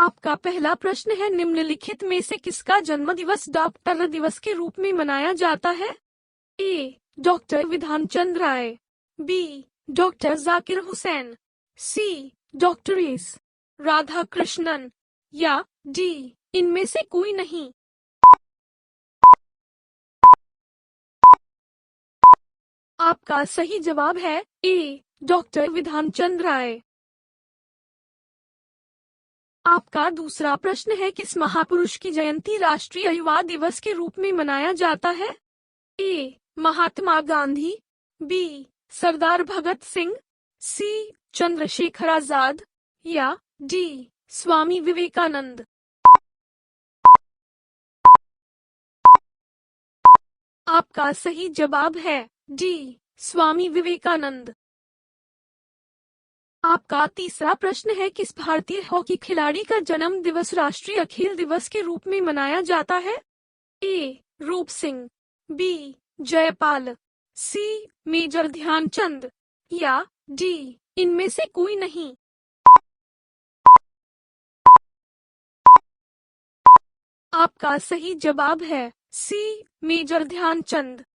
आपका पहला प्रश्न है, निम्नलिखित में से किसका जन्मदिवस डॉक्टर दिवस के रूप में मनाया जाता है? A. Doctor Bidhan Chandra Roy, B. Doctor Zakir Hussain, C. Doctor S. Radhakrishnan, या डी. इनमें से कोई नहीं। आपका सही जवाब है ए. डॉक्टर विधान चंद्र राय। आपका दूसरा प्रश्न है, किस महापुरुष की जयंती राष्ट्रीय युवा दिवस के रूप में मनाया जाता है? ए. महात्मा गांधी, बी. सरदार भगत सिंह, सी. चंद्रशेखर आजाद, या डी. स्वामी विवेकानंद। आपका सही जवाब है डी. स्वामी विवेकानंद। आपका तीसरा प्रश्न है, किस भारतीय हॉकी खिलाड़ी का जन्म दिवस राष्ट्रीय खेल दिवस के रूप में मनाया जाता है? ए. रूप सिंह, बी. जयपाल, सी. मेजर ध्यानचंद, या डी. इनमें से कोई नहीं। आपका सही जवाब है सी. मेजर ध्यानचंद।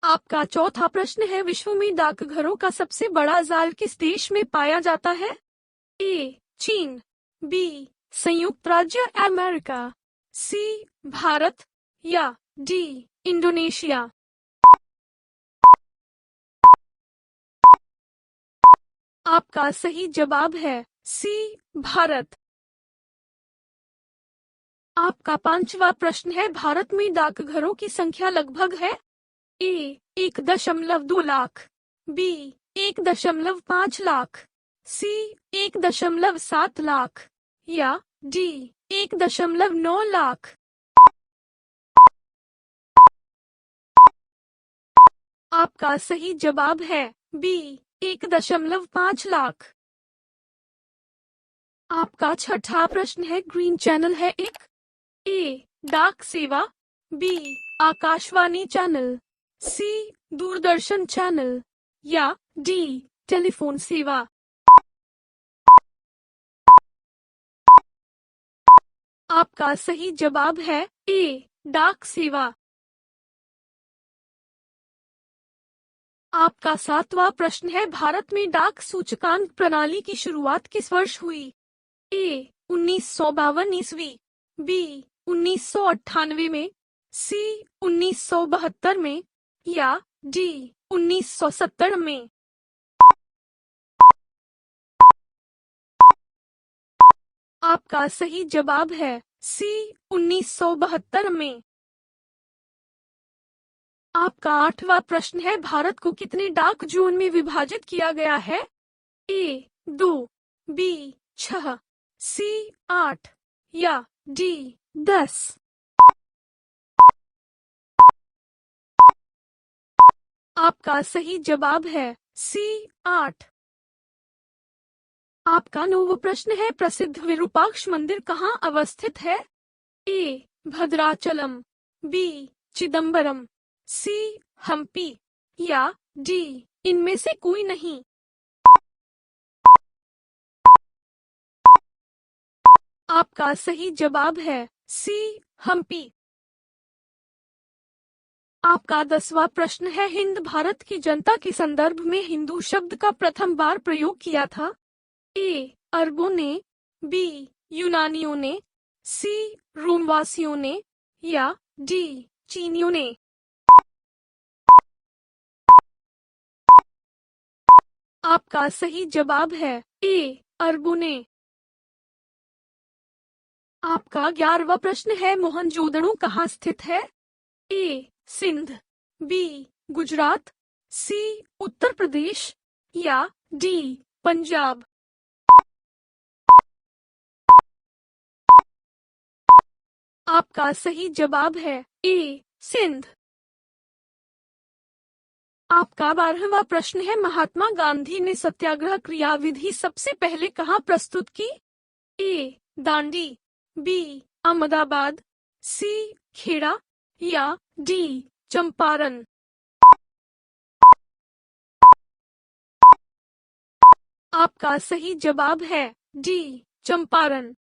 आपका चौथा प्रश्न है, विश्व में डाकघरों का सबसे बड़ा जाल किस देश में पाया जाता है? ए. चीन, बी. संयुक्त राज्य अमेरिका, सी. भारत, या डी. इंडोनेशिया। आपका सही जवाब है सी. भारत। आपका पांचवा प्रश्न है, भारत में डाकघरों की संख्या लगभग है? ए. 1.2 लाख, बी. 1.5 लाख, सी. 1.7 लाख, या डी. 1.9 लाख। आपका सही जवाब है बी. 1.5 लाख। आपका छठा प्रश्न है, ग्रीन चैनल है एक? ए. डाक सेवा, बी. आकाशवाणी चैनल, सी. दूरदर्शन चैनल, या डी. टेलीफोन सेवा। आपका सही जवाब है ए. डाक सेवा। आपका सातवां प्रश्न है, भारत में डाक सूचकांक प्रणाली की शुरुआत किस वर्ष हुई? ए. 1952 ईस्वी, बी. 1998 में, सी. 1972 में, या डी. 1970 में। आपका सही जवाब है सी. 1972 में। आपका आठवां प्रश्न है, भारत को कितने डाक जोन में विभाजित किया गया है? ए. 2, बी. 6, सी. 8, या डी. 10। आपका सही जवाब है सी. 8। आपका नौवां प्रश्न है, प्रसिद्ध विरूपाक्ष मंदिर कहाँ अवस्थित है? ए. भद्राचलम, बी. चिदम्बरम, सी. हम्पी, या डी. इनमें से कोई नहीं। आपका सही जवाब है सी. हम्पी। आपका 10वां प्रश्न है, हिंद भारत की जनता के संदर्भ में हिंदू शब्द का प्रथम बार प्रयोग किया था? ए. अरबों ने, बी. यूनानियों ने, सी. रोमवासियों ने, या डी. चीनियों ने। आपका सही जवाब है ए. अरबों ने। आपका 11वां प्रश्न है, मोहनजोदड़ो कहाँ स्थित है? ए. सिंध, बी. गुजरात, सी. उत्तर प्रदेश, या डी. पंजाब। आपका सही जवाब है ए. सिंध। आपका 12वां प्रश्न है, महात्मा गांधी ने सत्याग्रह क्रियाविधि सबसे पहले कहाँ प्रस्तुत की? ए. दांडी, बी. अहमदाबाद, सी. खेड़ा, या डी. चंपारण। आपका सही जवाब है डी चंपारण।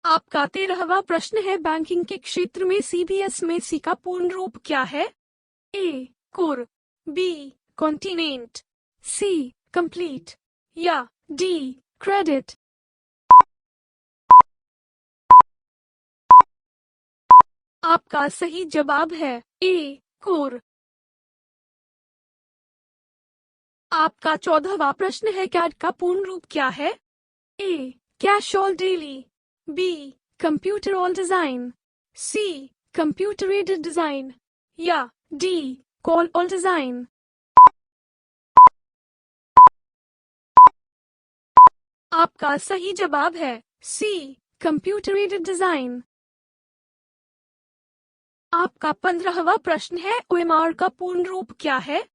आपका 13वां प्रश्न है, बैंकिंग के क्षेत्र में सीबीएस में सी का पूर्ण रूप क्या है? ए कोर, बी कॉन्टिनेंट, सी कंप्लीट या डी क्रेडिट। आपका सही जवाब है ए कोर। आपका 14वां प्रश्न है, कैड का पूर्ण रूप क्या है? A cash all daily, B computer all design, C computer aided design या डी कॉल ऑल डिजाइन। आपका सही जवाब है सी कंप्यूटर एडेड डिजाइन। आपका 15वां प्रश्न है, ओएमआर का पूर्ण रूप क्या है?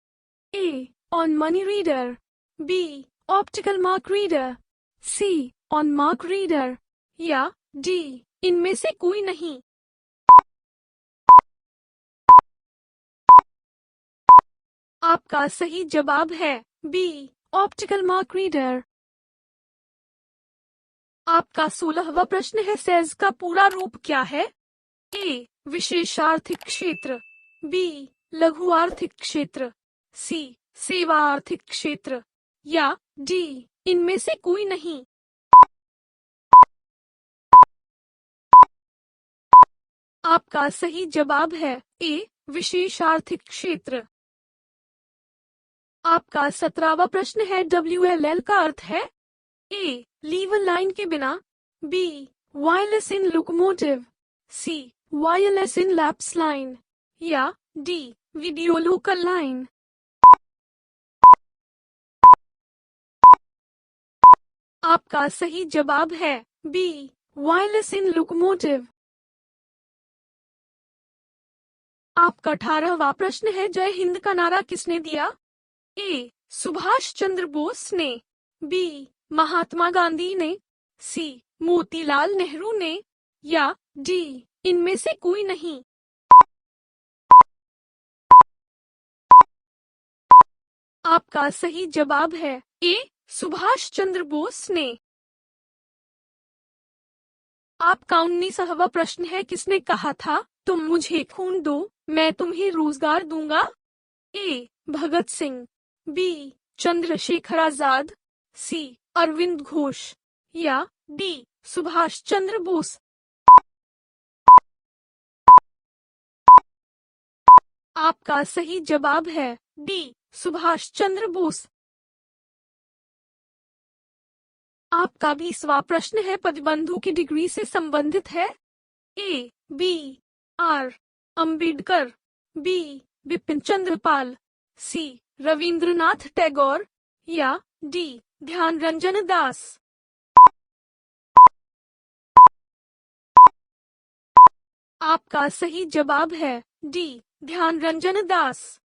A on money reader, B optical mark reader, C on mark reader या डी इनमें से कोई नहीं। आपका सही जवाब है बी ऑप्टिकल मार्क रीडर। आपका 16वां प्रश्न है, सेज का पूरा रूप क्या है? ए विशेष आर्थिक क्षेत्र, बी लघु आर्थिक क्षेत्र, सी सेवा आर्थिक क्षेत्र या डी इनमें से कोई नहीं। आपका सही जवाब है ए विशेष आर्थिक क्षेत्र। आपका 17वां प्रश्न है, WLL का अर्थ है? ए लीवर लाइन के बिना, B wireless in locomotive, C wireless in laps line या डी वीडियो लोकल लाइन। आपका सही जवाब है बी वायरलेस इन लोकोमोटिव। आपका 18वां प्रश्न है, जय हिंद का नारा किसने दिया? ए सुभाष चंद्र बोस ने, बी महात्मा गांधी ने, सी मोतीलाल नेहरू ने या डी इनमें से कोई नहीं। आपका सही जवाब है ए सुभाष चंद्र बोस ने। आपका 19वां प्रश्न है, किसने कहा था तुम मुझे खून दो मैं तुम्हें रोजगार दूंगा? ए भगत सिंह, बी चंद्रशेखर आजाद, सी अरविंद घोष या डी सुभाष चंद्र बोस। आपका सही जवाब है डी सुभाष चंद्र बोस। आपका 20वां प्रश्न है, पदबंधु की डिग्री से संबंधित है? A B R Ambedkar, B Bipin Chandra Pal, C Rabindranath Tagore या डी ध्यान रंजन दास। आपका सही जवाब है डी ध्यान रंजन दास।